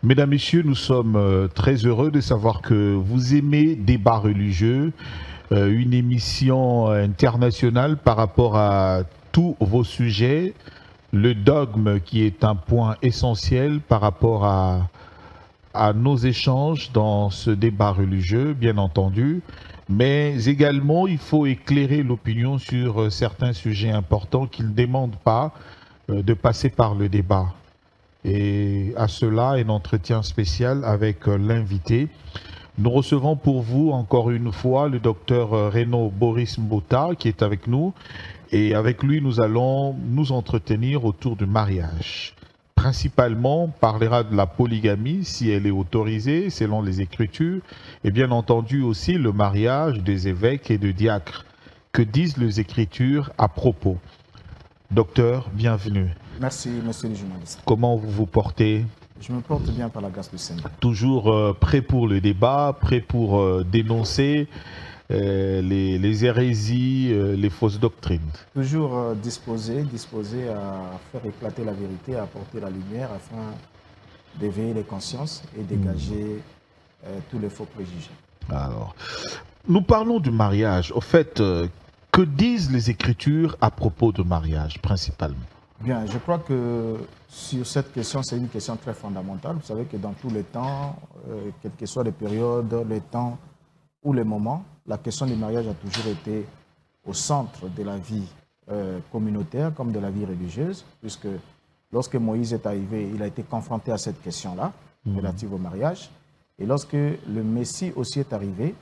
Mesdames, Messieurs, nous sommes très heureux de savoir que vous aimez Débat religieux, une émission internationale par rapport à tous vos sujets, le dogme qui est un point essentiel par rapport à nos échanges dans ce débat religieux, bien entendu, mais également il faut éclairer l'opinion sur certains sujets importants qui ne demandent pas de passer par le débat. Et à cela, un entretien spécial avec l'invité. Nous recevons pour vous encore une fois le docteur Renaud Boris Mbota qui est avec nous. Et avec lui, nous allons nous entretenir autour du mariage. Principalement, on parlera de la polygamie, si elle est autorisée selon les Écritures, et bien entendu aussi le mariage des évêques et de diacres. Que disent les Écritures à propos? Docteur, bienvenue. Merci, monsieur le journaliste. Comment vous vous portez? Je me porte bien par la grâce du Seigneur. Toujours prêt pour le débat, prêt pour dénoncer les hérésies, les fausses doctrines. Toujours disposé à faire éclater la vérité, à apporter la lumière afin d'éveiller les consciences et dégager tous les faux préjugés. Alors, nous parlons du mariage. Au fait, que disent les Écritures à propos du mariage, principalement? Bien, je crois que sur cette question, c'est une question très fondamentale. Vous savez que dans tous les temps, quelles que soient les périodes, les temps ou les moments, la question du mariage a toujours été au centre de la vie communautaire comme de la vie religieuse, puisque lorsque Moïse est arrivé, il a été confronté à cette question-là, relative au mariage. Et lorsque le Messie aussi est arrivé,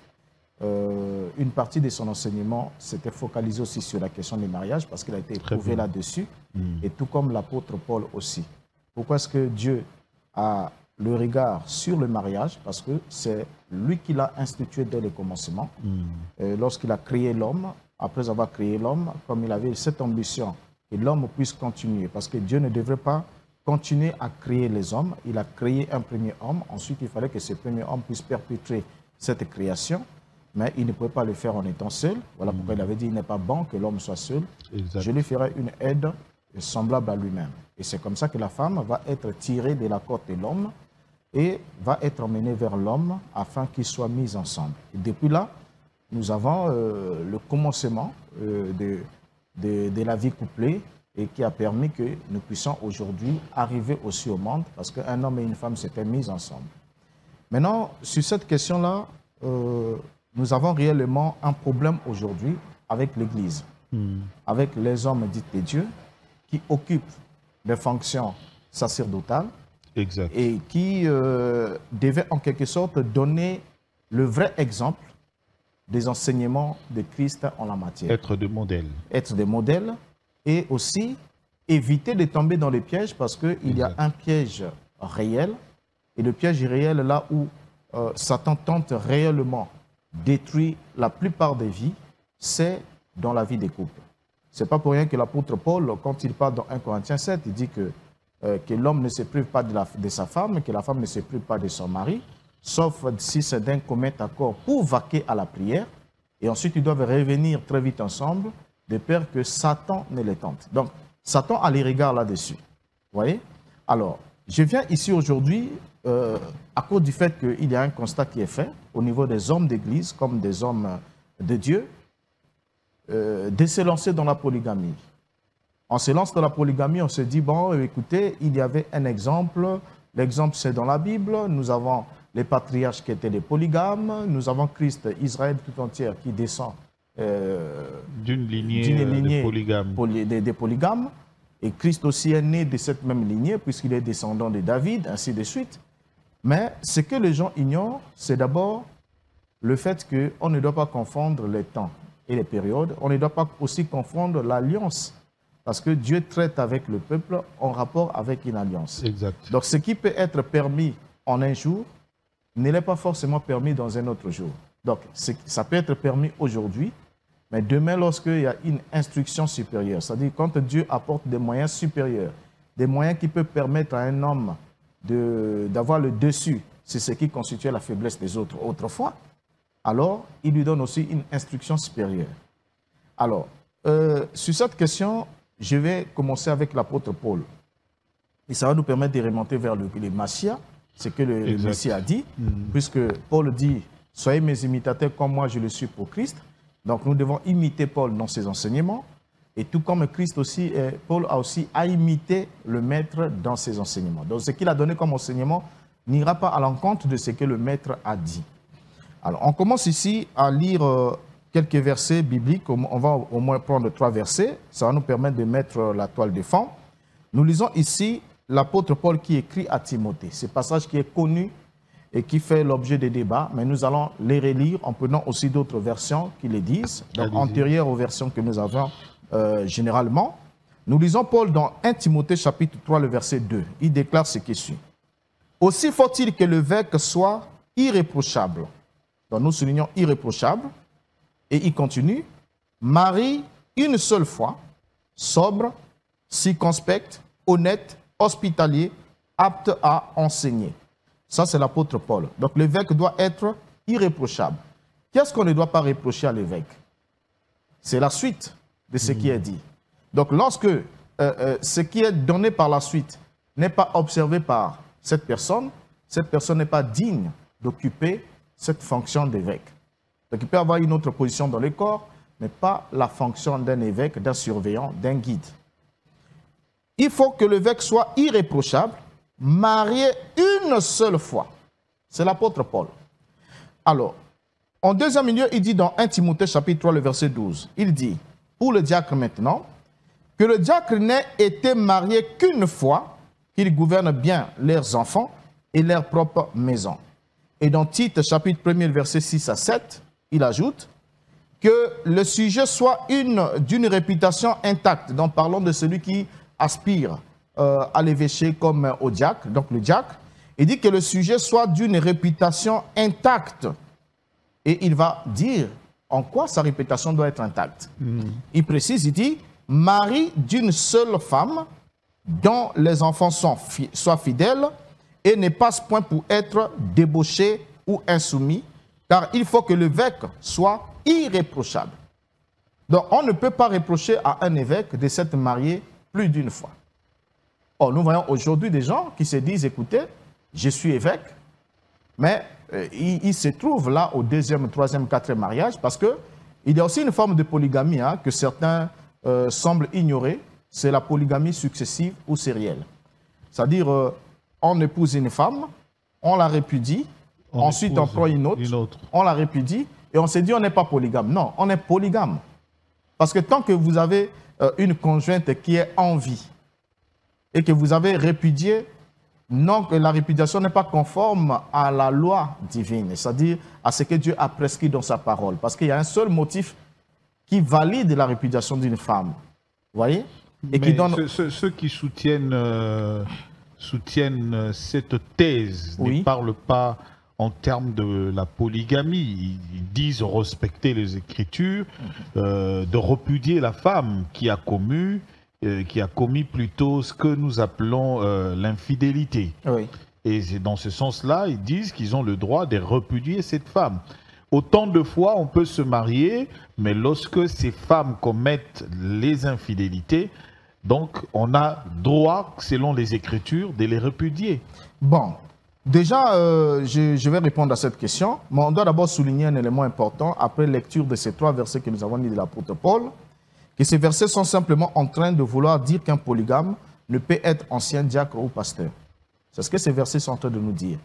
une partie de son enseignement s'était focalisée aussi sur la question du mariage parce qu'il a été éprouvé là-dessus, et tout comme l'apôtre Paul aussi. Pourquoi est-ce que Dieu a le regard sur le mariage? Parce que c'est lui qui l'a institué dès le commencement. Lorsqu'il a créé l'homme, après avoir créé l'homme, comme il avait cette ambition que l'homme puisse continuer, parce que Dieu ne devrait pas continuer à créer les hommes. Il a créé un premier homme, ensuite il fallait que ce premier homme puisse perpétuer cette création. Mais il ne pouvait pas le faire en étant seul. Voilà pourquoi il avait dit, il n'est pas bon que l'homme soit seul. Exact. Je lui ferai une aide semblable à lui-même. Et c'est comme ça que la femme va être tirée de la côte de l'homme et va être emmenée vers l'homme afin qu'ils soient mis ensemble. Et depuis là, nous avons le commencement de la vie couplée et qui a permis que nous puissions aujourd'hui arriver aussi au monde parce qu'un homme et une femme s'étaient mis ensemble. Maintenant, sur cette question-là, nous avons réellement un problème aujourd'hui avec l'Église, avec les hommes dits de Dieu qui occupent des fonctions sacerdotales et qui devaient en quelque sorte donner le vrai exemple des enseignements de Christ en la matière. Être des modèles. Être des modèles et aussi éviter de tomber dans les pièges parce qu'il y a un piège réel et le piège réel là où Satan tente réellement détruit la plupart des vies, c'est dans la vie des couples. Ce n'est pas pour rien que l'apôtre Paul, quand il parle dans 1 Corinthiens 7, il dit que l'homme ne se prive pas de sa femme, que la femme ne se prive pas de son mari, sauf si c'est d'un commun accord pour vaquer à la prière. Et ensuite, ils doivent revenir très vite ensemble, de peur que Satan ne les tente. Donc, Satan a les regards là-dessus. Vous voyez? Alors, je viens ici aujourd'hui à cause du fait qu'il y a un constat qui est fait au niveau des hommes d'église comme des hommes de Dieu, de se lancer dans la polygamie. On se lance dans la polygamie, on se dit, bon, écoutez, il y avait un exemple, l'exemple c'est dans la Bible, nous avons les patriarches qui étaient des polygames, nous avons Christ, Israël tout entière qui descend d'une lignée des polygames. Et Christ aussi est né de cette même lignée, puisqu'il est descendant de David, ainsi de suite. Mais ce que les gens ignorent, c'est d'abord le fait qu'on ne doit pas confondre les temps et les périodes. On ne doit pas aussi confondre l'alliance, parce que Dieu traite avec le peuple en rapport avec une alliance. Exact. Donc ce qui peut être permis en un jour ne l'est pas forcément permis dans un autre jour. Donc ça peut être permis aujourd'hui, mais demain, lorsqu'il y a une instruction supérieure, c'est-à-dire quand Dieu apporte des moyens supérieurs, des moyens qui peuvent permettre à un homme d'avoir le dessus, c'est ce qui constituait la faiblesse des autres autrefois, alors il lui donne aussi une instruction supérieure. Alors, sur cette question, je vais commencer avec l'apôtre Paul. Et ça va nous permettre de remonter vers les Massia, ce que le Messie a dit, puisque Paul dit « Soyez mes imitateurs comme moi je le suis pour Christ ». Donc nous devons imiter Paul dans ses enseignements. Et tout comme Christ aussi, Paul a imité le Maître dans ses enseignements. Donc ce qu'il a donné comme enseignement n'ira pas à l'encontre de ce que le Maître a dit. Alors on commence ici à lire quelques versets bibliques. On va au moins prendre 3 versets. Ça va nous permettre de mettre la toile de fond. Nous lisons ici l'apôtre Paul qui écrit à Timothée. Ce passage qui est connu et qui fait l'objet des débats, mais nous allons les relire en prenant aussi d'autres versions qui les disent, donc antérieures aux versions que nous avons généralement. Nous lisons Paul dans 1 Timothée chapitre 3, le verset 2. Il déclare ce qui suit. « Aussi faut-il que l'évêque soit irréprochable. » Donc nous soulignons irréprochable. Et il continue. « Marie une seule fois, sobre, circonspect, honnête, hospitalier, apte à enseigner. » Ça, c'est l'apôtre Paul. Donc l'évêque doit être irréprochable. Qu'est-ce qu'on ne doit pas reprocher à l'évêque? C'est la suite de ce qui est dit. Donc lorsque ce qui est donné par la suite n'est pas observé par cette personne n'est pas digne d'occuper cette fonction d'évêque. Donc il peut avoir une autre position dans le corps, mais pas la fonction d'un évêque, d'un surveillant, d'un guide. Il faut que l'évêque soit irréprochable, marié une seule fois. C'est l'apôtre Paul. Alors, en deuxième lieu, il dit dans 1 Timothée chapitre 3, le verset 12, il dit, pour le diacre maintenant, que le diacre n'ait été marié qu'une fois, qu'il gouverne bien leurs enfants et leur propre maison. Et dans Tite chapitre 1, verset 6 à 7, il ajoute que le sujet soit d'une réputation intacte. Donc parlons de celui qui aspire à l'évêché comme au diacre, donc le diacre. Il dit que le sujet soit d'une réputation intacte. Et il va dire en quoi sa réputation doit être intacte. Il précise, il dit, mari d'une seule femme, dont les enfants soient fidèles, et ne passe point pour être débauché ou insoumis, car il faut que l'évêque soit irréprochable. Donc on ne peut pas reprocher à un évêque de s'être marié plus d'une fois. Or, nous voyons aujourd'hui des gens qui se disent, écoutez, je suis évêque, mais il se trouve là au 2e, 3e, 4e mariage, parce qu'il y a aussi une forme de polygamie que certains semblent ignorer, c'est la polygamie successive ou sérielle. C'est-à-dire, on épouse une femme, on la répudie, ensuite on prend une autre, on la répudie, et on se dit on n'est pas polygame. Non, on est polygame. Parce que tant que vous avez une conjointe qui est en vie, et que vous avez répudié, non, que la répudiation n'est pas conforme à la loi divine, c'est-à-dire à ce que Dieu a prescrit dans sa parole. Parce qu'il y a un seul motif qui valide la répudiation d'une femme. Vous voyez? Et qui donne... Ceux qui soutiennent cette thèse ne parlent pas en termes de la polygamie. Ils disent respecter les Écritures, de repudier la femme qui a commis plutôt ce que nous appelons l'infidélité. Oui. Et dans ce sens-là, ils disent qu'ils ont le droit de repudier cette femme. Autant de fois, on peut se marier, mais lorsque ces femmes commettent les infidélités, donc on a droit, selon les Écritures, de les repudier. Bon, déjà, je vais répondre à cette question, mais on doit d'abord souligner un élément important, après lecture de ces 3 versets que nous avons lus de l'apôtre Paul, que ces versets sont simplement en train de vouloir dire qu'un polygame ne peut être ancien diacre ou pasteur. C'est ce que ces versets sont en train de nous dire.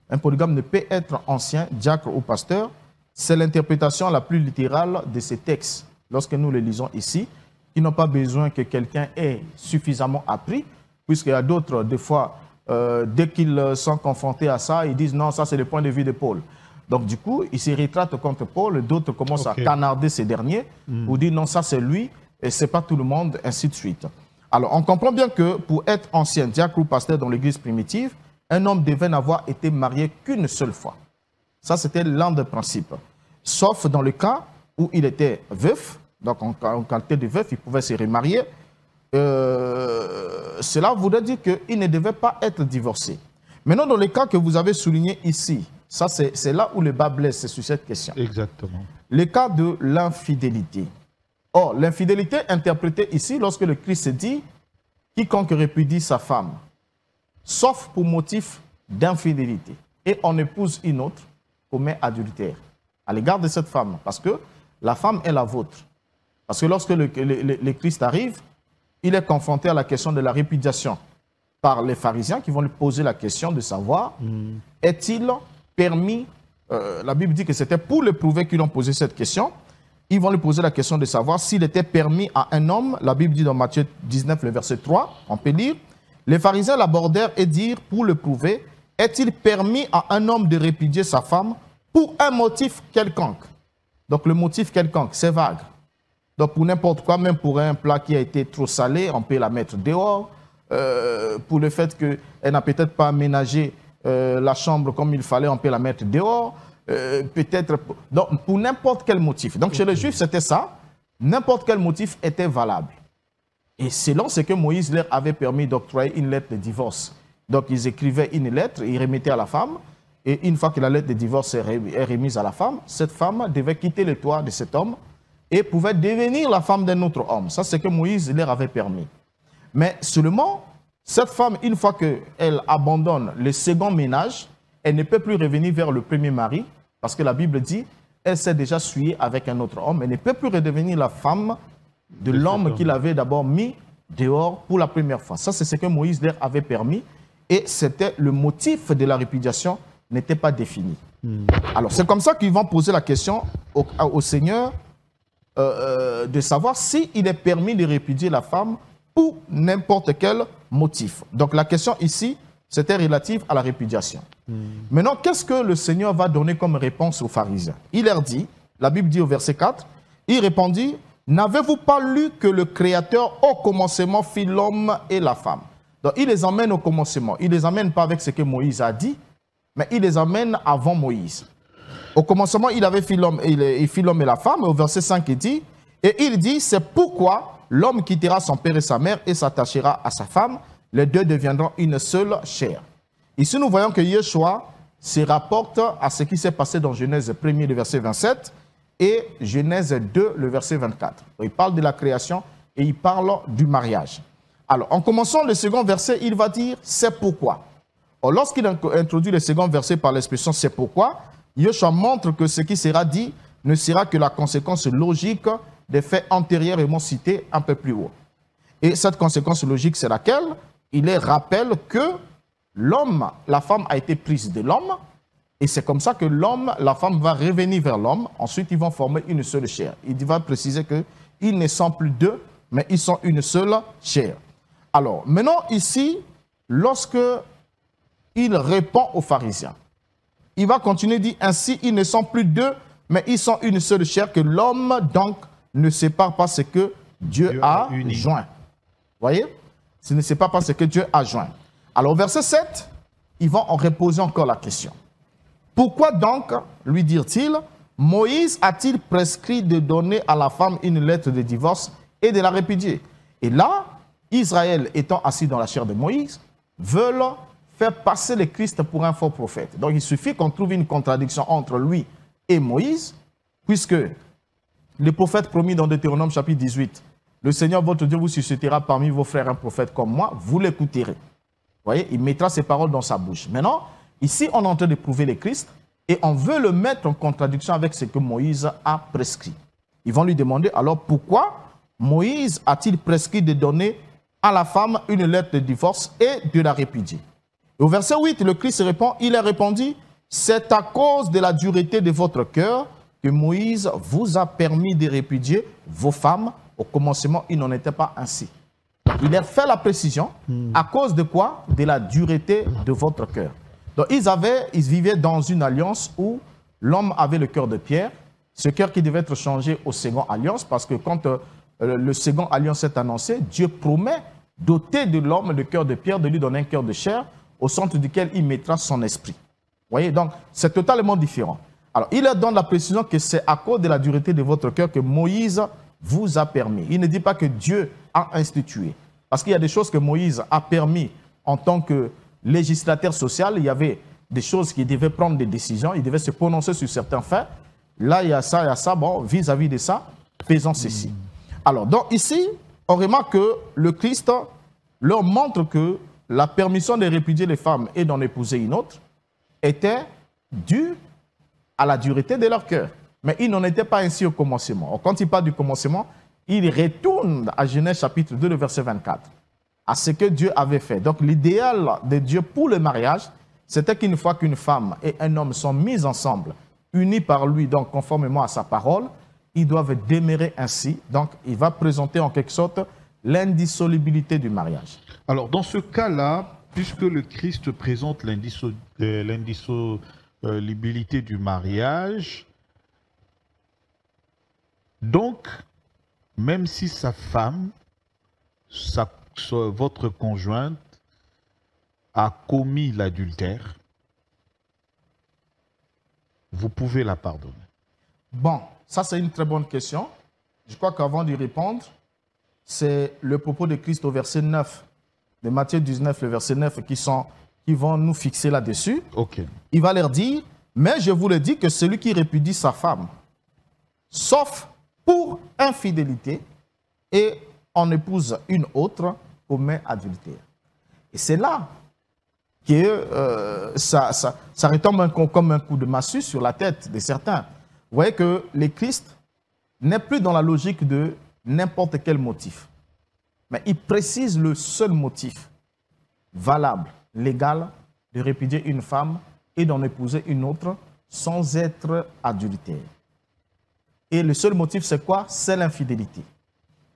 Un polygame ne peut être ancien diacre ou pasteur. C'est l'interprétation la plus littérale de ces textes, lorsque nous les lisons ici, qui n'ont pas besoin que quelqu'un ait suffisamment appris, puisqu'il y a d'autres, des fois, dès qu'ils sont confrontés à ça, ils disent non, ça c'est le point de vue de Paul. Donc du coup, ils se rétractent contre Paul, d'autres commencent à canarder ces derniers, pour dire non, ça c'est lui, et ce n'est pas tout le monde, ainsi de suite. Alors, on comprend bien que pour être ancien diacre ou pasteur dans l'église primitive, un homme devait n'avoir été marié qu'une seule fois. Ça, c'était l'un des principes. Sauf dans le cas où il était veuf, donc en qualité de veuf, il pouvait se remarier. Cela voudrait dire qu'il ne devait pas être divorcé. Maintenant, dans le cas que vous avez souligné ici, ça c'est là où le bas blesse, c'est sur cette question. Exactement. Le cas de l'infidélité. Or, l'infidélité interprétée ici, lorsque le Christ dit « Quiconque répudie sa femme, sauf pour motif d'infidélité et on épouse une autre, commet adultère à l'égard de cette femme, parce que la femme est la vôtre. Parce que lorsque le Christ arrive, il est confronté à la question de la répudiation par les pharisiens qui vont lui poser la question de savoir, est-il permis, la Bible dit que c'était pour le prouver qu'ils ont posé cette question, ils vont lui poser la question de savoir s'il était permis à un homme, la Bible dit dans Matthieu 19, le verset 3, on peut lire, les pharisiens l'abordèrent et dirent, pour le prouver, est-il permis à un homme de répudier sa femme pour un motif quelconque? Donc le motif quelconque, c'est vague. Donc pour n'importe quoi, même pour un plat qui a été trop salé, on peut la mettre dehors. Pour le fait qu'elle n'a peut-être pas aménagé la chambre comme il fallait, on peut la mettre dehors. Peut-être donc pour n'importe quel motif. Donc chez les Juifs, c'était ça. N'importe quel motif était valable. Et selon ce que Moïse leur avait permis d'octroyer une lettre de divorce. Donc ils écrivaient une lettre, ils remettaient à la femme. Et une fois que la lettre de divorce est remise à la femme, cette femme devait quitter le toit de cet homme et pouvait devenir la femme d'un autre homme. Ça, c'est ce que Moïse leur avait permis. Mais seulement, cette femme, une fois qu'elle abandonne le second ménage, elle ne peut plus revenir vers le premier mari, parce que la Bible dit, elle s'est déjà souillée avec un autre homme, elle ne peut plus redevenir la femme de l'homme qu'il avait d'abord mis dehors pour la première fois. Ça, c'est ce que Moïse leur avait permis, et c'était le motif de la répudiation n'était pas défini. Alors, c'est comme ça qu'ils vont poser la question au Seigneur de savoir s'il est permis de répudier la femme pour n'importe quel motif. Donc, la question ici, c'était relative à la répudiation. Maintenant, qu'est-ce que le Seigneur va donner comme réponse aux pharisiens? Il leur dit, la Bible dit au verset 4, il répondit, « N'avez-vous pas lu que le Créateur au commencement fit l'homme et la femme ?» Donc, il les emmène au commencement. Il ne les emmène pas avec ce que Moïse a dit, mais il les emmène avant Moïse. Au commencement, il avait fait l'homme et la femme. Et au verset 5, il dit, et il dit, c'est pourquoi l'homme quittera son père et sa mère et s'attachera à sa femme. Les deux deviendront une seule chair. Ici, nous voyons que Yeshua se rapporte à ce qui s'est passé dans Genèse 1, le verset 27, et Genèse 2, le verset 24. Il parle de la création et il parle du mariage. Alors, en commençant le second verset, il va dire, c'est pourquoi. Lorsqu'il introduit le second verset par l'expression « c'est pourquoi », Yeshua montre que ce qui sera dit ne sera que la conséquence logique des faits antérieurement cités un peu plus haut. Et cette conséquence logique, c'est laquelle? Il les rappelle que l'homme, la femme a été prise de l'homme, et c'est comme ça que l'homme, la femme va revenir vers l'homme, ensuite ils vont former une seule chair. Il va préciser qu'ils ne sont plus deux, mais ils sont une seule chair. Alors, maintenant ici, lorsque il répond aux pharisiens, il va continuer, dit ainsi, ils ne sont plus deux, mais ils sont une seule chair, que l'homme donc ne sépare pas ce que Dieu a joint. Vous voyez? Ce ne sépare pas ce que Dieu a joint. Alors, au verset 7, ils vont en reposer encore la question. Pourquoi donc, lui dirent-ils, Moïse a-t-il prescrit de donner à la femme une lettre de divorce et de la répudier? Et là, Israël étant assis dans la chair de Moïse, veulent faire passer le Christ pour un faux prophète. Donc il suffit qu'on trouve une contradiction entre lui et Moïse, puisque le prophète promis dans Deutéronome chapitre 18, le Seigneur votre Dieu vous suscitera parmi vos frères un prophète comme moi, vous l'écouterez. Vous voyez, il mettra ses paroles dans sa bouche. Maintenant, ici on est en train de prouver le Christ et on veut le mettre en contradiction avec ce que Moïse a prescrit. Ils vont lui demander alors pourquoi Moïse a-t-il prescrit de donner à la femme une lettre de divorce et de la répudier? Au verset 8, le Christ répond, il a répondu, c'est à cause de la dureté de votre cœur que Moïse vous a permis de répudier vos femmes. Au commencement, il n'en était pas ainsi. Il a fait la précision, à cause de quoi? De la dureté de votre cœur. Donc ils vivaient dans une alliance où l'homme avait le cœur de pierre, ce cœur qui devait être changé au second alliance, parce que quand le second alliance est annoncé, Dieu promet doter de l'homme le cœur de pierre, de lui donner un cœur de chair, au centre duquel il mettra son esprit. Vous voyez, donc c'est totalement différent. Alors, il leur donne la précision que c'est à cause de la dureté de votre cœur que Moïse vous a permis. Il ne dit pas que Dieu a institué. Parce qu'il y a des choses que Moïse a permis en tant que législateur social. Il y avait des choses qui devaient prendre des décisions, il devait se prononcer sur certains faits. Là, il y a ça, bon, vis-à-vis de ça, faisons ceci. Alors, donc ici, on remarque que le Christ leur montre que la permission de répudier les femmes et d'en épouser une autre était due à la dureté de leur cœur. Mais il n'en était pas ainsi au commencement. Quand il parle du commencement, il retourne à Genèse chapitre 2, le verset 24, à ce que Dieu avait fait. Donc l'idéal de Dieu pour le mariage, c'était qu'une fois qu'une femme et un homme sont mis ensemble, unis par lui, donc conformément à sa parole, ils doivent demeurer ainsi. Donc il va présenter en quelque sorte l'indissolubilité du mariage. Alors dans ce cas-là, puisque le Christ présente l'indissolubilité du mariage, donc même si sa femme, votre conjointe, a commis l'adultère, vous pouvez la pardonner. Bon, ça c'est une très bonne question. Je crois qu'avant d'y répondre, c'est le propos de Christ au verset 9, de Matthieu 19, le verset 9, qui vont nous fixer là-dessus. Okay. Il va leur dire, mais je vous le dis que celui qui répudie sa femme, sauf pour infidélité, et en épouse une autre, commet adultère. Et c'est là que ça retombe comme un coup de massue sur la tête de certains. Vous voyez que le Christ n'est plus dans la logique de n'importe quel motif. Mais il précise le seul motif valable, légal, de répudier une femme et d'en épouser une autre sans être adultère. Et le seul motif, c'est quoi? C'est l'infidélité.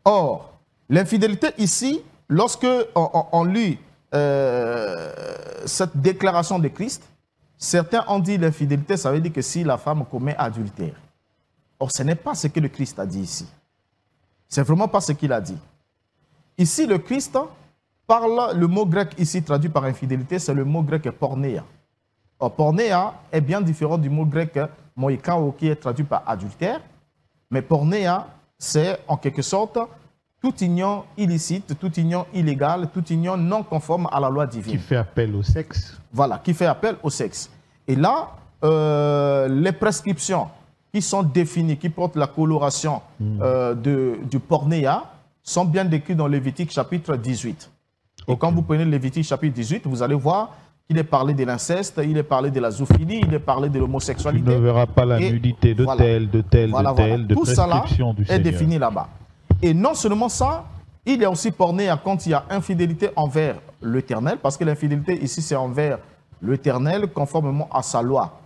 Or, l'infidélité ici, lorsque on lit cette déclaration de Christ, certains ont dit l'infidélité, ça veut dire que si la femme commet adultère. Or, ce n'est pas ce que le Christ a dit ici. C'est vraiment pas ce qu'il a dit. Ici, le Christ parle, le mot grec ici traduit par infidélité, c'est le mot grec pornéa. Or, pornéa est bien différent du mot grec moïkao qui est traduit par adultère. Mais pornéa, c'est en quelque sorte toute union illicite, toute union illégale, toute union non conforme à la loi divine. Qui fait appel au sexe. Voilà, qui fait appel au sexe. Et là, les prescriptions qui sont définies, qui portent la coloration du pornéa, sont bien décrites dans Lévitique chapitre 18. Et quand vous prenez Lévitique chapitre 18, vous allez voir qu'il est parlé de l'inceste, il est parlé de la zoophilie, il est parlé de l'homosexualité. Tu ne verras pas la nudité de tel, de Tout prescription du Seigneur. Est défini là-bas. Et non seulement ça, il y a aussi pornéa quand il y a infidélité envers l'Éternel, parce que l'infidélité ici c'est envers l'Éternel conformément à sa loi.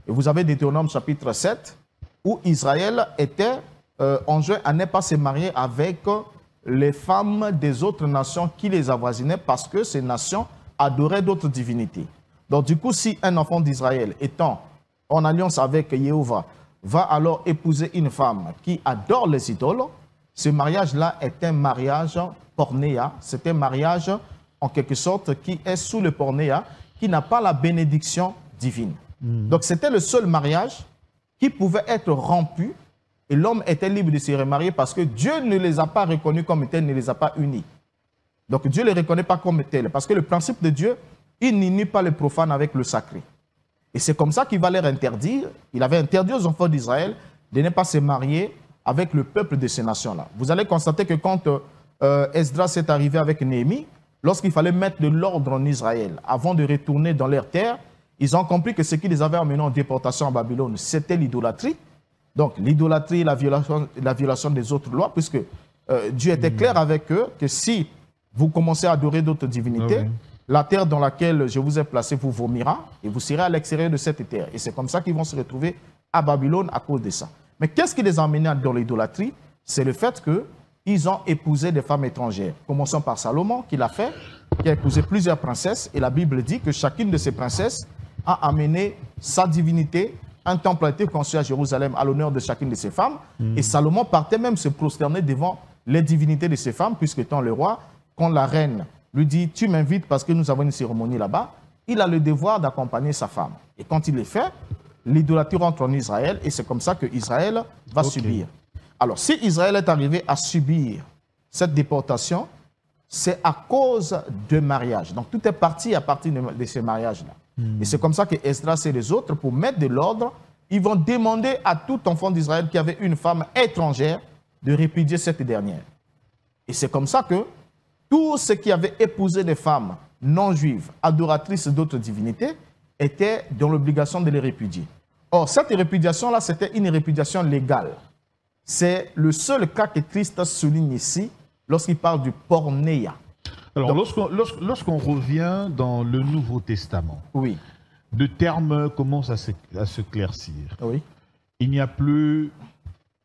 Et vous avez Deutéronome chapitre 7, où Israël était enjoint à ne pas se marier avec les femmes des autres nations qui les avoisinaient, parce que ces nations adoraient d'autres divinités. Donc du coup, si un enfant d'Israël étant en alliance avec Jéhovah va alors épouser une femme qui adore les idoles, ce mariage-là est un mariage pornéa, c'est un mariage en quelque sorte qui est sous le pornéa, qui n'a pas la bénédiction divine. Donc c'était le seul mariage qui pouvait être rompu et l'homme était libre de se remarier parce que Dieu ne les a pas reconnus comme tels, ne les a pas unis. Donc Dieu ne les reconnaît pas comme tels parce que le principe de Dieu, il n'unit pas le profane avec le sacré. Et c'est comme ça qu'il va leur interdire, il avait interdit aux enfants d'Israël de ne pas se marier avec le peuple de ces nations-là. Vous allez constater que quand Esdras est arrivé avec Néhémie, lorsqu'il fallait mettre de l'ordre en Israël, avant de retourner dans leur terre, ils ont compris que ce qui les avait emmenés en déportation à Babylone, c'était l'idolâtrie. Donc l'idolâtrie, la violation des autres lois, puisque Dieu était clair avec eux que si vous commencez à adorer d'autres divinités, la terre dans laquelle je vous ai placé vous vomira et vous serez à l'extérieur de cette terre. Et c'est comme ça qu'ils vont se retrouver à Babylone à cause de ça. Mais qu'est-ce qui les a emmenés dans l'idolâtrie? C'est le fait qu'ils ont épousé des femmes étrangères. Commençons par Salomon, qui l'a fait, qui a épousé plusieurs princesses. Et la Bible dit que chacune de ces princesses a amené sa divinité. Un temple a été construit à Jérusalem à l'honneur de chacune de ces femmes. Et Salomon partait même se prosterner devant les divinités de ces femmes, puisque étant le roi, quand la reine lui dit « tu m'invites parce que nous avons une cérémonie là-bas », il a le devoir d'accompagner sa femme. Et quand il le fait, l'idolâtrie rentre en Israël et c'est comme ça que Israël va subir. Alors, si Israël est arrivé à subir cette déportation, c'est à cause de mariage. Donc, tout est parti à partir de ces mariages-là. Et c'est comme ça que Esdras et les autres, pour mettre de l'ordre, ils vont demander à tout enfant d'Israël qui avait une femme étrangère de répudier cette dernière. Et c'est comme ça que tous ceux qui avaient épousé des femmes non juives, adoratrices d'autres divinités, étaient dans l'obligation de les répudier. Or, cette répudiation-là, c'était une répudiation légale. C'est le seul cas que Christ souligne ici lorsqu'il parle du pornéia. Alors, lorsqu'on revient dans le Nouveau Testament, oui. le terme commence à se claircir. Oui. Il n'y a plus,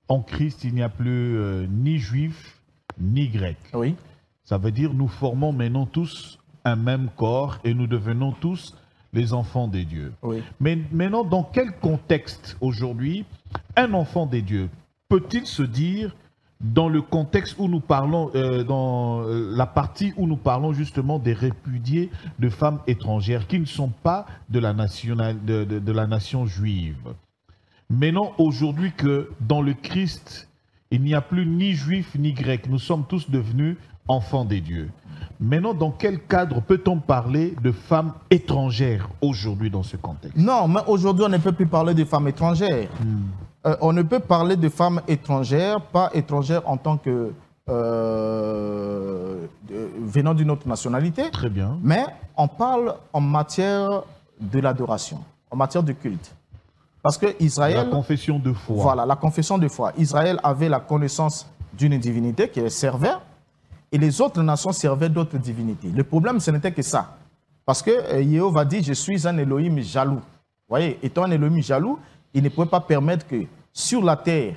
en Christ, il n'y a plus ni juif, ni grec. Oui. Ça veut dire nous formons maintenant tous un même corps et nous devenons tous les enfants des dieux. Oui. Mais maintenant, dans quel contexte aujourd'hui un enfant des dieux peut-il se dire dans le contexte où nous parlons, dans la partie où nous parlons justement des répudiés de femmes étrangères qui ne sont pas de la nation juive. Maintenant, aujourd'hui que dans le Christ, il n'y a plus ni juif ni grec, nous sommes tous devenus enfants des dieux. Maintenant, dans quel cadre peut-on parler de femmes étrangères aujourd'hui dans ce contexte? Non, mais aujourd'hui, on ne peut plus parler de femmes étrangères. On ne peut parler de femmes étrangères, pas étrangères en tant que venant d'une autre nationalité. Très bien. Mais on parle en matière de l'adoration, en matière de culte. Parce que Israël... La confession de foi. Voilà, la confession de foi. Israël avait la connaissance d'une divinité qui les servait, et les autres nations servaient d'autres divinités. Le problème, ce n'était que ça. Parce que Jéhovah dit, je suis un Elohim jaloux. Vous voyez, étant un Elohim jaloux, il ne pouvait pas permettre que sur la terre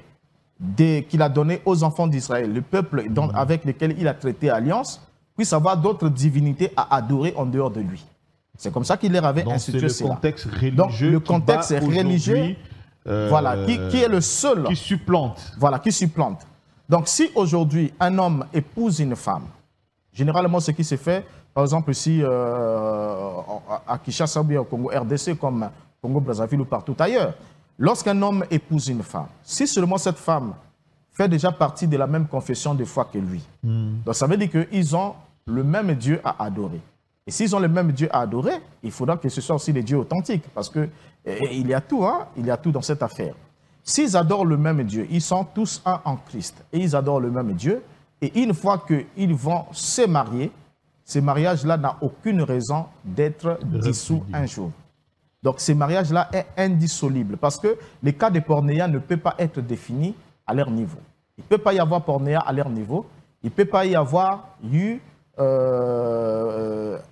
qu'il a donnée aux enfants d'Israël, le peuple avec lequel il a traité alliance, puisse avoir d'autres divinités à adorer en dehors de lui. C'est comme ça qu'il leur avait institué cela. Donc, c'est le contexte religieux. Donc, le contexte religieux, voilà, qui est le seul. Qui supplante. Voilà, qui supplante. Donc, si aujourd'hui, un homme épouse une femme, généralement, ce qui se fait, par exemple, ici, à Kinshasa ou bien au Congo RDC, comme Congo-Brazzaville ou partout ailleurs, lorsqu'un homme épouse une femme, si seulement cette femme fait déjà partie de la même confession de foi que lui, donc ça veut dire qu'ils ont le même Dieu à adorer. Et s'ils ont le même Dieu à adorer, il faudra que ce soit aussi des dieux authentiques, parce qu'il y a tout, hein, il y a tout dans cette affaire. S'ils adorent le même Dieu, ils sont tous un en Christ, et ils adorent le même Dieu, et une fois qu'ils vont se marier, ce mariage-là n'a aucune raison d'être dissous un jour. Donc ce mariage-là est indissoluble, parce que les cas de pornéia ne peuvent pas être définis à leur niveau. Il ne peut pas y avoir pornéia à leur niveau, il ne peut pas y avoir eu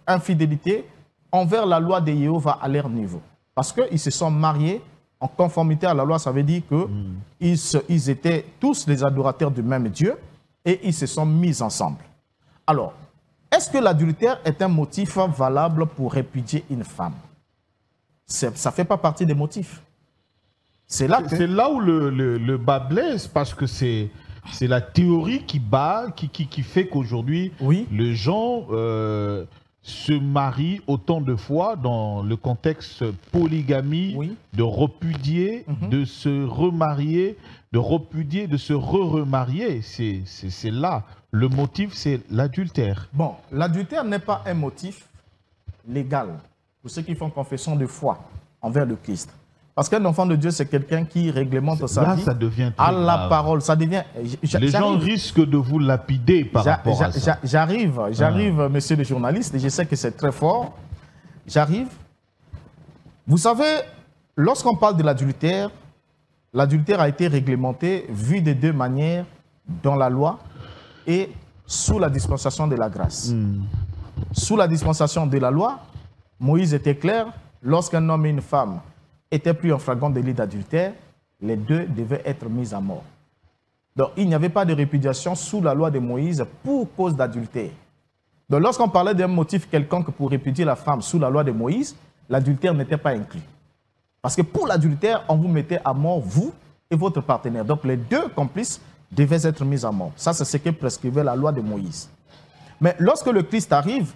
infidélité envers la loi de Jéhovah à leur niveau. Parce qu'ils se sont mariés en conformité à la loi, ça veut dire qu'ils étaient tous les adorateurs du même Dieu et ils se sont mis ensemble. Alors, est-ce que l'adultère est un motif valable pour répudier une femme? Ça ne fait pas partie des motifs. C'est là où le bas blesse, parce que c'est la théorie qui fait qu'aujourd'hui, les gens se marient autant de fois dans le contexte polygamie, de repudier, de se remarier, de repudier, de se remarier. C'est là. Le motif, c'est l'adultère. Bon, l'adultère n'est pas un motif légal pour ceux qui font confession de foi envers le Christ. Parce qu'un enfant de Dieu, c'est quelqu'un qui réglemente sa vie ça devient très à la grave. Parole. Ça devient. Les gens risquent de vous lapider par rapport à ça. J'arrive, monsieur le journaliste, et je sais que c'est très fort. J'arrive. Vous savez, lorsqu'on parle de l'adultère, l'adultère a été réglementé, vu de deux manières, dans la loi et sous la dispensation de la grâce. Sous la dispensation de la loi, Moïse était clair, lorsqu'un homme et une femme étaient pris en flagrant délit d'adultère, les deux devaient être mis à mort. Donc, il n'y avait pas de répudiation sous la loi de Moïse pour cause d'adultère. Donc, lorsqu'on parlait d'un motif quelconque pour répudier la femme sous la loi de Moïse, l'adultère n'était pas inclus. Parce que pour l'adultère, on vous mettait à mort, vous et votre partenaire. Donc, les deux complices devaient être mis à mort. Ça, c'est ce que prescrivait la loi de Moïse. Mais lorsque le Christ arrive,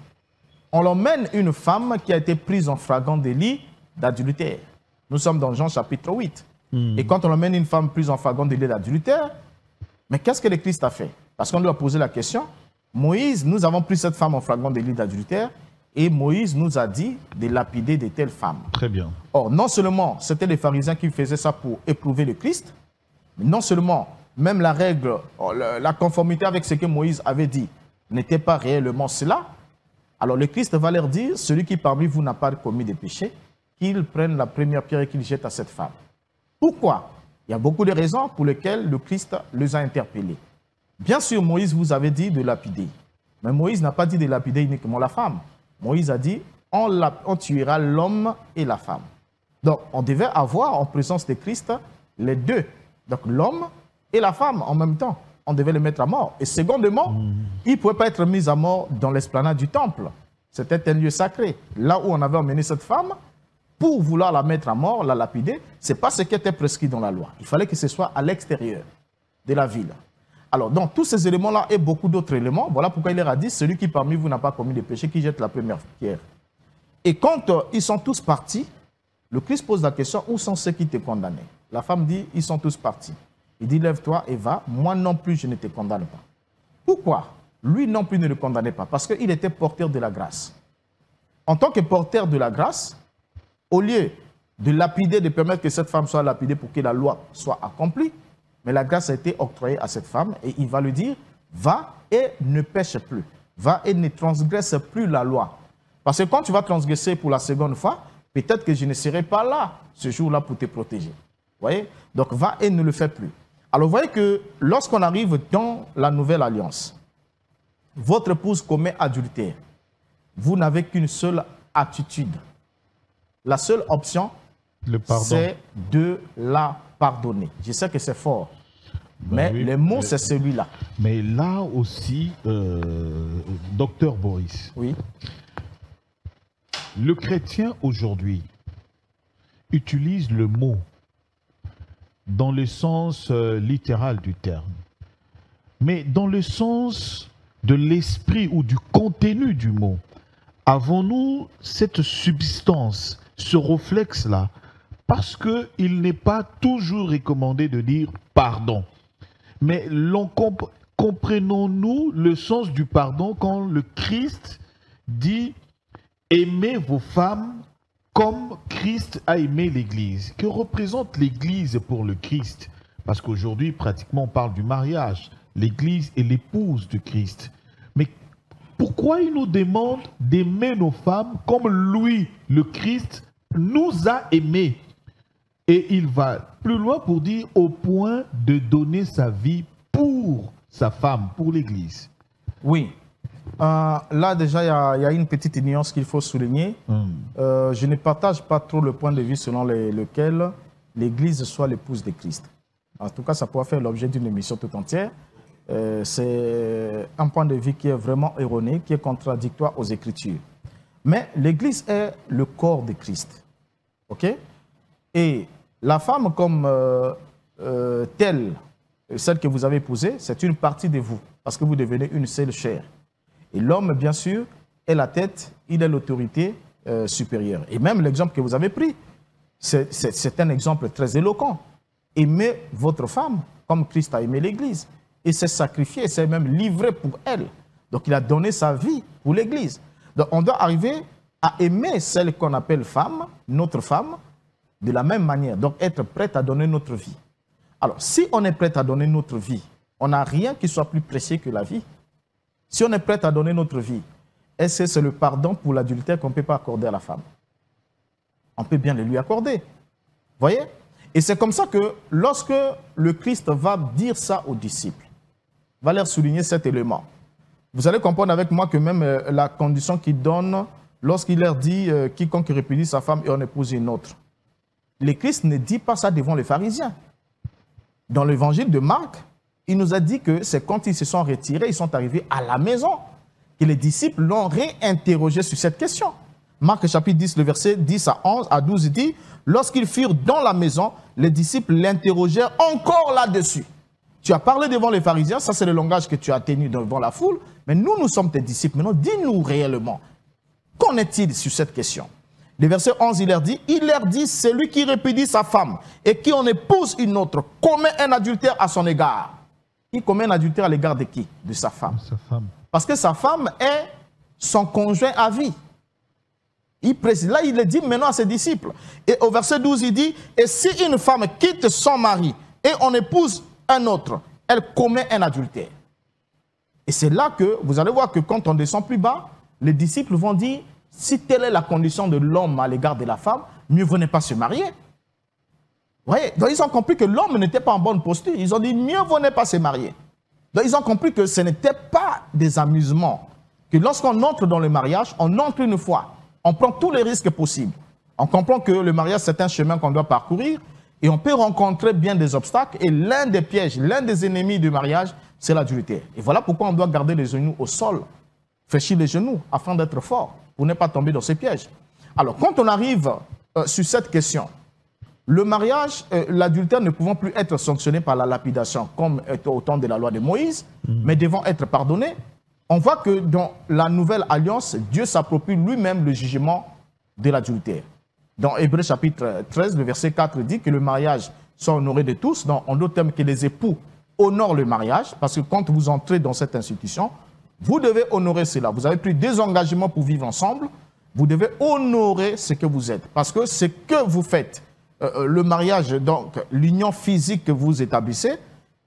on emmène une femme qui a été prise en flagrant délit d'adultère. Nous sommes dans Jean chapitre 8. Et quand on emmène une femme prise en flagrant délit d'adultère, mais qu'est-ce que le Christ a fait? Parce qu'on lui a posé la question. Moïse, nous avons pris cette femme en flagrant délit d'adultère et Moïse nous a dit de lapider de telles femmes. Très bien. Or, non seulement c'était les pharisiens qui faisaient ça pour éprouver le Christ, mais non seulement même la règle, la conformité avec ce que Moïse avait dit n'était pas réellement cela. Alors le Christ va leur dire, celui qui parmi vous n'a pas commis de péché, qu'il prenne la première pierre et qu'il jette à cette femme. Pourquoi? Il y a beaucoup de raisons pour lesquelles le Christ les a interpellés. Bien sûr, Moïse vous avait dit de lapider. Mais Moïse n'a pas dit de lapider uniquement la femme. Moïse a dit, on tuera l'homme et la femme. Donc, on devait avoir en présence de Christ les deux. Donc, l'homme et la femme en même temps. On devait les mettre à mort. Et secondement, ils ne pouvaient pas être mis à mort dans l'esplanade du temple. C'était un lieu sacré. Là où on avait emmené cette femme, pour vouloir la mettre à mort, la lapider, ce n'est pas ce qui était prescrit dans la loi. Il fallait que ce soit à l'extérieur de la ville. Alors, dans tous ces éléments-là et beaucoup d'autres éléments, voilà pourquoi il leur a dit, celui qui parmi vous n'a pas commis de péché, qui jette la première pierre. Et quand ils sont tous partis, le Christ pose la question, où sont ceux qui te condamnaient? La femme dit, ils sont tous partis. Il dit, lève-toi et va, moi non plus je ne te condamne pas. Pourquoi? Lui non plus ne le condamnait pas, parce qu'il était porteur de la grâce. En tant que porteur de la grâce, au lieu de lapider, de permettre que cette femme soit lapidée pour que la loi soit accomplie, mais la grâce a été octroyée à cette femme et il va lui dire, va et ne pêche plus, va et ne transgresse plus la loi. Parce que quand tu vas transgresser pour la seconde fois, peut-être que je ne serai pas là ce jour-là pour te protéger. Vous voyez? Donc va et ne le fais plus. Alors vous voyez que lorsqu'on arrive dans la nouvelle alliance, votre épouse commet adultère. Vous n'avez qu'une seule attitude. La seule option, c'est de la pardonner. Je sais que c'est fort, mais oui, le mot, c'est celui-là. Mais là aussi, docteur Boris, oui. Le chrétien aujourd'hui utilise le mot dans le sens littéral du terme, mais dans le sens de l'esprit ou du contenu du mot. Avons-nous cette substance, ce réflexe-là? Parce qu'il n'est pas toujours recommandé de dire pardon. Mais comprenons-nous le sens du pardon quand le Christ dit « Aimez vos femmes comme Christ a aimé l'Église ». Que représente l'Église pour le Christ? Parce qu'aujourd'hui, pratiquement, on parle du mariage. L'Église est l'épouse de Christ. Mais pourquoi il nous demande d'aimer nos femmes comme lui, le Christ, nous a aimés? Et il va plus loin pour dire au point de donner sa vie pour sa femme, pour l'Église. Oui. Là, déjà, il y a une petite nuance qu'il faut souligner. Je ne partage pas trop le point de vue selon lequel l'Église soit l'épouse de Christ. En tout cas, ça pourra faire l'objet d'une émission tout entière. C'est un point de vue qui est vraiment erroné, qui est contradictoire aux Écritures. Mais l'Église est le corps de Christ. OK? Et la femme comme telle, celle que vous avez épousée, c'est une partie de vous, parce que vous devenez une seule chair. Et l'homme, bien sûr, est la tête, il est l'autorité supérieure. Et même l'exemple que vous avez pris, c'est un exemple très éloquent. Aimez votre femme comme Christ a aimé l'Église. Et s'est sacrifié, s'est même livré pour elle. Donc il a donné sa vie pour l'Église. Donc on doit arriver à aimer celle qu'on appelle femme, notre femme, de la même manière. Donc être prêt à donner notre vie. Alors si on est prêt à donner notre vie, on n'a rien qui soit plus précieux que la vie. Si on est prêt à donner notre vie, est-ce que c'est le pardon pour l'adultère qu'on ne peut pas accorder à la femme? On peut bien le lui accorder. Vous voyez? Et c'est comme ça que lorsque le Christ va dire ça aux disciples, va leur souligner cet élément. Vous allez comprendre avec moi que même la condition qu'il donne lorsqu'il leur dit quiconque répudie sa femme et en épouse une autre. Le Christ ne dit pas ça devant les pharisiens. Dans l'évangile de Marc, il nous a dit que c'est quand ils se sont retirés, ils sont arrivés à la maison, que les disciples l'ont réinterrogé sur cette question. Marc chapitre 10, le verset 10 à 11 à 12 dit, lorsqu'ils furent dans la maison, les disciples l'interrogèrent encore là-dessus. Tu as parlé devant les pharisiens, ça c'est le langage que tu as tenu devant la foule, mais nous sommes tes disciples. Maintenant, dis-nous réellement, qu'en est-il sur cette question? Le verset 11, il leur dit, celui qui répudie sa femme et qui en épouse une autre commet un adultère à son égard. Il commet un adultère à l'égard de qui? De sa femme. Sa femme. Parce que sa femme est son conjoint à vie. Il précise, là, il le dit maintenant à ses disciples. Et au verset 12, il dit, et si une femme quitte son mari et on épouse un autre, elle commet un adultère. Et c'est là que vous allez voir que quand on descend plus bas, les disciples vont dire, si telle est la condition de l'homme à l'égard de la femme, mieux vaut ne pas se marier. Vous voyez? Donc ils ont compris que l'homme n'était pas en bonne posture. Ils ont dit, mieux vaut ne pas se marier. Donc ils ont compris que ce n'était pas des amusements. Que lorsqu'on entre dans le mariage, on entre une fois. On prend tous les risques possibles. On comprend que le mariage, c'est un chemin qu'on doit parcourir et on peut rencontrer bien des obstacles. Et l'un des pièges, l'un des ennemis du mariage, c'est l'adultère. Et voilà pourquoi on doit garder les genoux au sol, fléchir les genoux afin d'être fort, pour ne pas tomber dans ces pièges. Alors, quand on arrive sur cette question, le mariage, l'adultère ne pouvant plus être sanctionné par la lapidation, comme au temps de la loi de Moïse, mais devant être pardonné, on voit que dans la nouvelle alliance, Dieu s'approprie lui-même le jugement de l'adultère. Dans Hébreux chapitre 13, le verset 4 dit que le mariage soit honoré de tous, en d'autres termes que les époux honorent le mariage, parce que quand vous entrez dans cette institution, vous devez honorer cela. Vous avez pris des engagements pour vivre ensemble, vous devez honorer ce que vous êtes, parce que ce que vous faites, le mariage, donc l'union physique que vous établissez,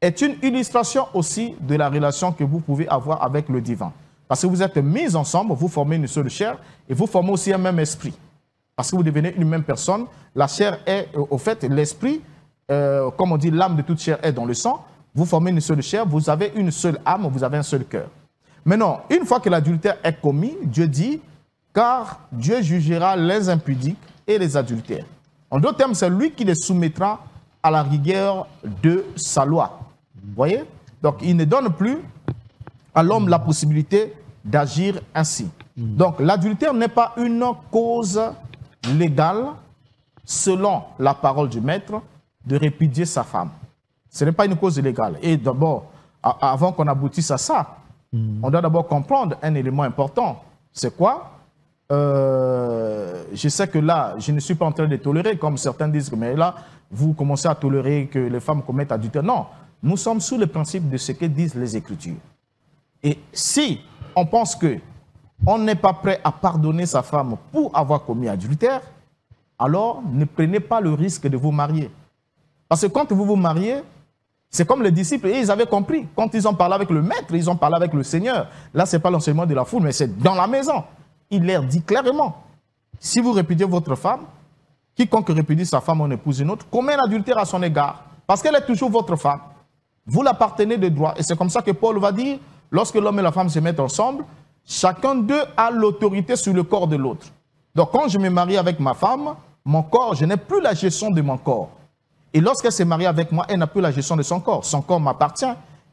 est une illustration aussi de la relation que vous pouvez avoir avec le divin. Parce que vous êtes mis ensemble, vous formez une seule chair, et vous formez aussi un même esprit. Parce que vous devenez une même personne. La chair est, au fait, l'esprit, comme on dit, l'âme de toute chair est dans le sang. Vous formez une seule chair, vous avez une seule âme, vous avez un seul cœur. Maintenant, une fois que l'adultère est commis, Dieu dit, car Dieu jugera les impudiques et les adultères. En d'autres termes, c'est lui qui les soumettra à la rigueur de sa loi. Vous voyez? Donc, il ne donne plus à l'homme la possibilité d'agir ainsi. Donc, l'adultère n'est pas une cause légale, selon la parole du maître, de répudier sa femme. Ce n'est pas une cause légale. Et d'abord, avant qu'on aboutisse à ça, on doit d'abord comprendre un élément important. C'est quoi? Je sais que là, je ne suis pas en train de tolérer, comme certains disent, mais là, vous commencez à tolérer que les femmes commettent adultère. Non, nous sommes sous le principe de ce que disent les Écritures. Et si on pense que on n'est pas prêt à pardonner sa femme pour avoir commis adultère, alors ne prenez pas le risque de vous marier. Parce que quand vous vous mariez, c'est comme les disciples, et ils avaient compris. Quand ils ont parlé avec le maître, ils ont parlé avec le Seigneur. Là, ce n'est pas l'enseignement de la foule, mais c'est dans la maison. Il leur dit clairement, si vous répudiez votre femme, quiconque répudie sa femme en épouse une autre, commet un adultère à son égard, parce qu'elle est toujours votre femme. Vous l'appartenez de droit. Et c'est comme ça que Paul va dire, lorsque l'homme et la femme se mettent ensemble, chacun d'eux a l'autorité sur le corps de l'autre. Donc quand je me marie avec ma femme, mon corps, je n'ai plus la gestion de mon corps. Et lorsqu'elle s'est mariée avec moi, elle n'a plus la gestion de son corps. Son corps m'appartient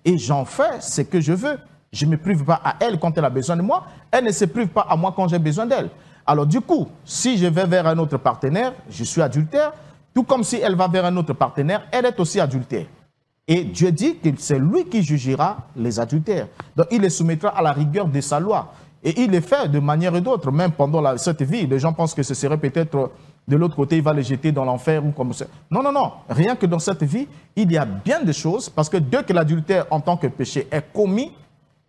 et j'en fais ce que je veux. Je ne me prive pas à elle quand elle a besoin de moi. Elle ne se prive pas à moi quand j'ai besoin d'elle. Alors du coup, si je vais vers un autre partenaire, je suis adultère. Tout comme si elle va vers un autre partenaire, elle est aussi adultère. Et Dieu dit que c'est lui qui jugera les adultères. Donc il les soumettra à la rigueur de sa loi. Et il les fait de manière ou d'autre, même pendant cette vie. Les gens pensent que ce serait peut-être de l'autre côté, il va les jeter dans l'enfer ou comme ça. Non, non, non. Rien que dans cette vie, il y a bien des choses. Parce que dès que l'adultère en tant que péché est commis,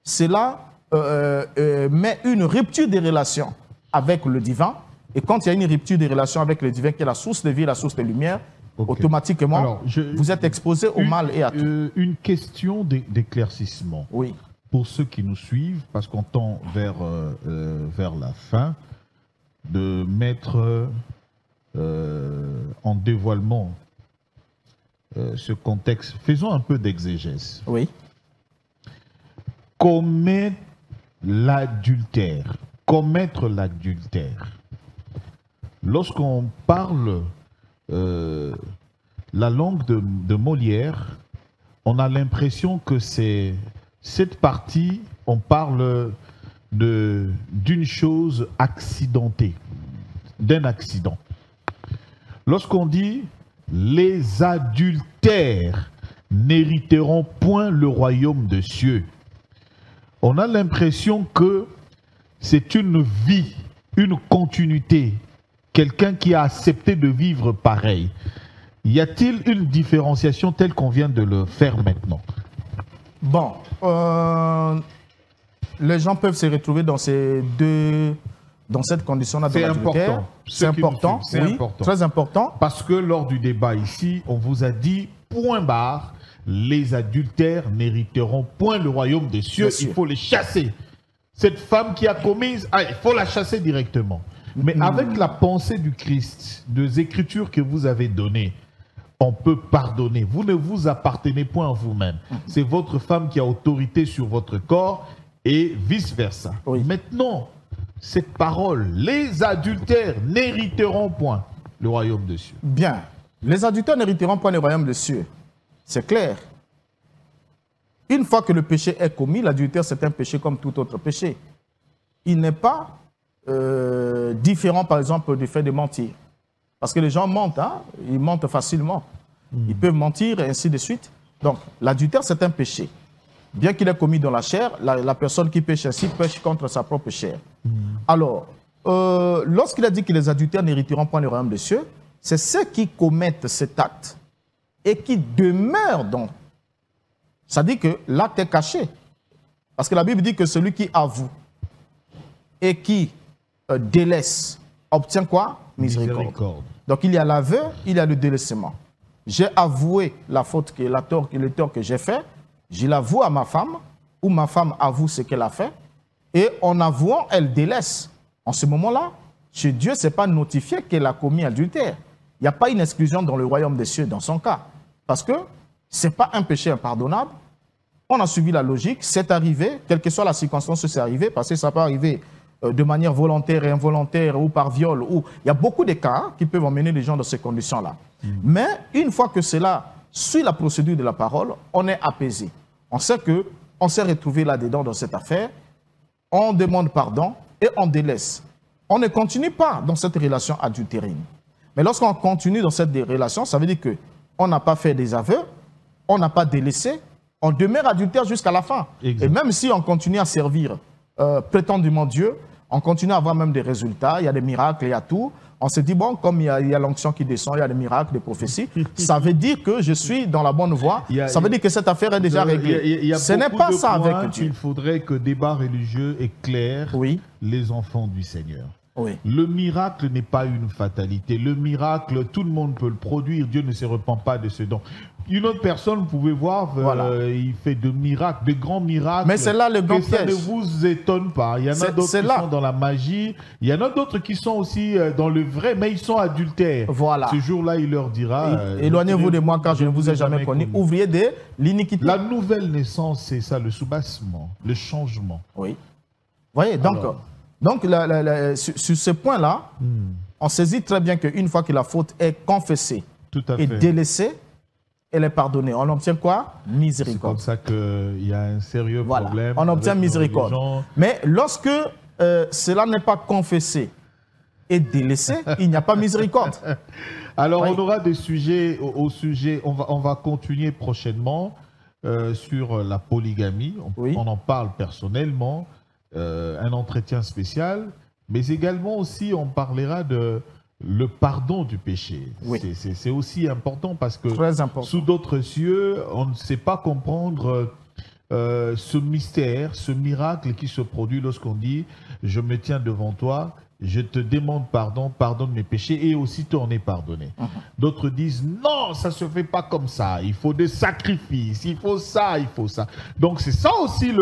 cela met une rupture des relations avec le divin. Et quand il y a une rupture des relations avec le divin, qui est la source de vie, la source de lumière, automatiquement, alors, vous êtes exposé au mal et à tout. Une question d'éclaircissement. Oui. Pour ceux qui nous suivent, parce qu'on tend vers la fin, de mettre en dévoilement ce contexte. Faisons un peu d'exégèse. Oui. Commettre l'adultère. Lorsqu'on parle la langue de Molière, on a l'impression que c'est cette partie, on parle d'une chose accidentée, d'un accident. Lorsqu'on dit « les adultères n'hériteront point le royaume des cieux », on a l'impression que c'est une vie, une continuité, quelqu'un qui a accepté de vivre pareil. Y a-t-il une différenciation telle qu'on vient de le faire maintenant? Bon, les gens peuvent se retrouver dans cette condition-là de l'adultère. C'est important, oui, très important. Parce que lors du débat ici, on vous a dit, point barre, les adultères n'hériteront point le royaume des cieux, il faut les chasser. Cette femme qui a commis, il faut la chasser directement. Mais avec la pensée du Christ, des Écritures que vous avez données, on peut pardonner. Vous ne vous appartenez point à vous-même. C'est votre femme qui a autorité sur votre corps et vice-versa. Oui. Maintenant, cette parole, les adultères n'hériteront point le royaume des cieux. Bien. Les adultères n'hériteront point le royaume des cieux. C'est clair. Une fois que le péché est commis, l'adultère, c'est un péché comme tout autre péché. Il n'est pas différent, par exemple, du fait de mentir. Parce que les gens mentent, hein? Ils mentent facilement. Ils peuvent mentir et ainsi de suite. Donc, l'adultère, c'est un péché. Bien qu'il est commis dans la chair, la personne qui pêche ainsi pêche contre sa propre chair. Alors, lorsqu'il a dit que les adultères n'hériteront point le royaume des cieux, c'est ceux qui commettent cet acte et qui demeurent dans. Ça dit que l'acte est caché. Parce que la Bible dit que celui qui avoue et qui délaisse obtient quoi? Miséricorde. Donc il y a l'aveu, il y a le délaissement. J'ai avoué la faute, le tort que j'ai fait, je l'avoue à ma femme, ou ma femme avoue ce qu'elle a fait, et en avouant, elle délaisse. En ce moment-là, chez Dieu, ce n'est pas notifié qu'elle a commis adultère. Il n'y a pas une exclusion dans le royaume des cieux dans son cas. Parce que ce n'est pas un péché impardonnable. On a suivi la logique, c'est arrivé, quelle que soit la circonstance, c'est arrivé, parce que ça peut arriver de manière volontaire et involontaire ou par viol. Ou... Il y a beaucoup de cas qui peuvent emmener les gens dans ces conditions-là. Mais une fois que cela suit la procédure de la parole, on est apaisé. On sait qu'on s'est retrouvé là-dedans dans cette affaire, on demande pardon et on délaisse. On ne continue pas dans cette relation adultérine. Mais lorsqu'on continue dans cette relation, ça veut dire qu'on n'a pas fait des aveux, on n'a pas délaissé, on demeure adultère jusqu'à la fin. Exact. Et même si on continue à servir prétendument Dieu, on continue à avoir même des résultats, il y a des miracles, il y a tout. On se dit, bon, comme il y a l'onction qui descend, il y a des miracles, des prophéties, ça veut dire que je suis dans la bonne voie, ça veut dire que cette affaire est déjà réglée. Ce n'est pas ça avec Dieu. Il faudrait que débat religieux éclaire les enfants du Seigneur. Oui. Le miracle n'est pas une fatalité. Le miracle, tout le monde peut le produire. Dieu ne se repent pas de ce don. Une autre personne, vous pouvez voir, il fait de miracles, de grands miracles. Mais c'est là le grand piège. Ça ne vous étonne pas. Il y en a d'autres qui sont dans la magie. Il y en a d'autres qui sont aussi dans le vrai, mais ils sont adultères. Voilà. Ce jour-là, il leur dira... éloignez-vous de moi car je ne vous ai jamais connu. Ouvrier de l'iniquité. La nouvelle naissance, c'est ça, le soubassement, le changement. Oui. Vous voyez, donc sur ce point-là, on saisit très bien qu'une fois que la faute est confessée et délaissée, elle est pardonnée. On obtient quoi? Miséricorde. C'est comme ça qu'il y a un sérieux problème. On obtient miséricorde. Mais lorsque cela n'est pas confessé et délaissé, il n'y a pas miséricorde. Alors, on aura des sujets on va continuer prochainement sur la polygamie. On en parle personnellement. Un entretien spécial, mais également aussi on parlera de le pardon du péché. C'est aussi important parce que sous d'autres cieux, on ne sait pas comprendre ce mystère, ce miracle qui se produit lorsqu'on dit « Je me tiens devant toi, je te demande pardon, pardonne mes péchés et aussitôt on est pardonné. » D'autres disent « Non, ça ne se fait pas comme ça, il faut des sacrifices, il faut ça, il faut ça. » Donc c'est ça aussi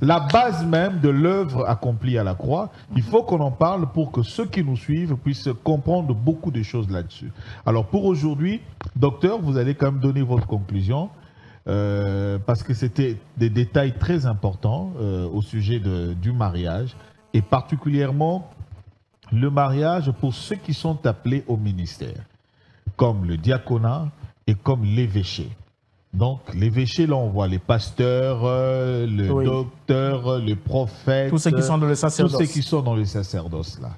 la base même de l'œuvre accomplie à la croix. Il faut qu'on en parle pour que ceux qui nous suivent puissent comprendre beaucoup de choses là-dessus. Alors pour aujourd'hui, docteur, vous allez quand même donner votre conclusion parce que c'était des détails très importants au sujet du mariage et particulièrement le mariage pour ceux qui sont appelés au ministère, comme le diaconat et comme l'évêché. Donc, l'évêché, là, on voit les pasteurs, le docteur, les prophètes. Tous ceux qui sont dans le sacerdoce. Tous ceux qui sont dans le sacerdoce, là.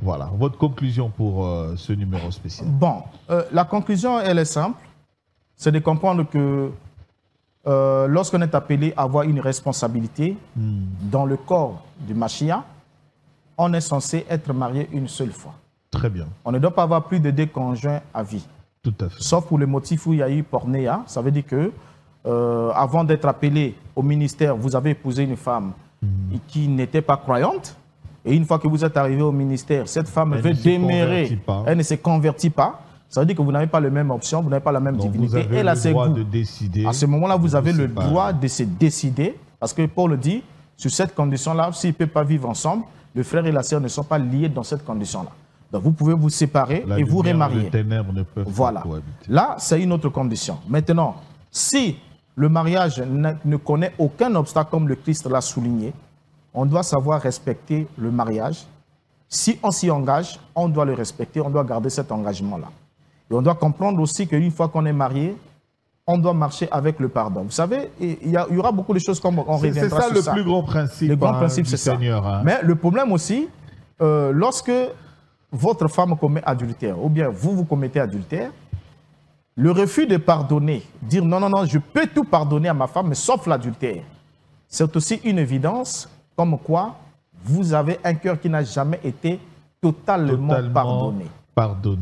Voilà. Votre conclusion pour ce numéro spécial. Bon, la conclusion, elle est simple. C'est de comprendre que lorsqu'on est appelé à avoir une responsabilité dans le corps du Mashiach, on est censé être marié une seule fois. Très bien. On ne doit pas avoir plus de 2 conjoints à vie. Tout à fait. Sauf pour le motif où il y a eu pornéa. Ça veut dire que avant d'être appelé au ministère, vous avez épousé une femme qui n'était pas croyante. Et une fois que vous êtes arrivé au ministère, cette femme veut demeurer. Elle ne se convertit pas. Ça veut dire que vous n'avez pas la même option, vous n'avez pas la même divinité. Vous avez le droit de décider. À ce moment-là, vous avez le droit de se décider. Parce que Paul dit, sur cette condition-là, s'ils ne peuvent pas vivre ensemble, le frère et la sœur ne sont pas liés dans cette condition-là. Donc vous pouvez vous séparer et vous remarier. Voilà. Là, c'est une autre condition. Maintenant, si le mariage ne connaît aucun obstacle, comme le Christ l'a souligné, on doit savoir respecter le mariage. Si on s'y engage, on doit le respecter, on doit garder cet engagement-là. Et on doit comprendre aussi qu'une fois qu'on est marié, on doit marcher avec le pardon. Vous savez, il y aura beaucoup de choses comme on reviendra sur ça. C'est ça le plus grand principe. Le grand principe, c'est ça. Hein. Mais le problème aussi, lorsque votre femme commet adultère, ou bien vous commettez adultère, le refus de pardonner, dire non, non, non, je peux tout pardonner à ma femme, mais sauf l'adultère, c'est aussi une évidence comme quoi vous avez un cœur qui n'a jamais été totalement pardonné.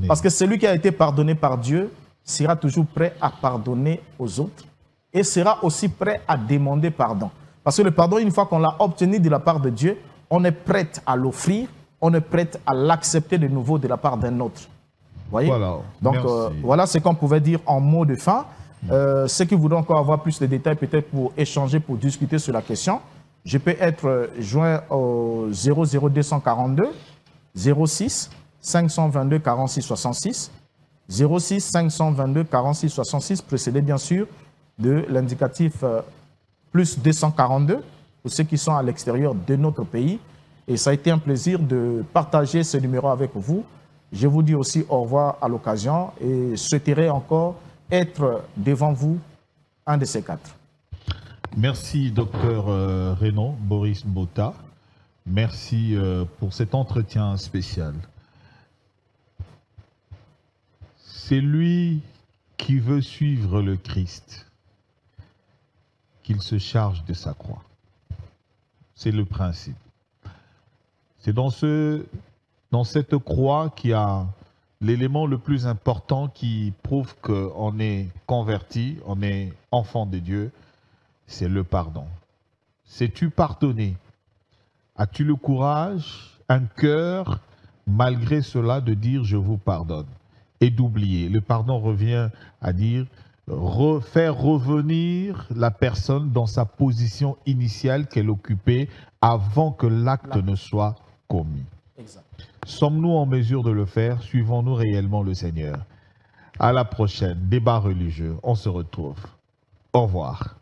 Parce que celui qui a été pardonné par Dieu sera toujours prêt à pardonner aux autres et sera aussi prêt à demander pardon. Parce que le pardon, une fois qu'on l'a obtenu de la part de Dieu, on est prêt à l'offrir, on est prêt à l'accepter de nouveau de la part d'un autre. Vous voyez? Voilà. Donc voilà ce qu'on pouvait dire en mot de fin. Ceux qui voudront encore avoir plus de détails, peut-être pour échanger, pour discuter sur la question, je peux être joint au 00242 06 522 46 66 06 522 46 66, précédé bien sûr de l'indicatif plus 242 pour ceux qui sont à l'extérieur de notre pays. Et ça a été un plaisir de partager ce numéro avec vous. Je vous dis aussi au revoir à l'occasion et souhaiterais encore être devant vous un de ces quatre. Merci, docteur Renan Boris Mbota. Merci pour cet entretien spécial. C'est lui qui veut suivre le Christ, qu'il se charge de sa croix. C'est le principe. C'est dans cette croix qu'il y a l'élément le plus important qui prouve qu'on est converti, on est enfant de Dieu, c'est le pardon. Sais-tu pardonner? As-tu le courage, un cœur, malgré cela, de dire « je vous pardonne » et d'oublier? Le pardon revient à dire faire revenir la personne dans sa position initiale qu'elle occupait avant que l'acte ne soit commis. Sommes-nous en mesure de le faire? Suivons-nous réellement le Seigneur? À la prochaine. Débat religieux. On se retrouve. Au revoir.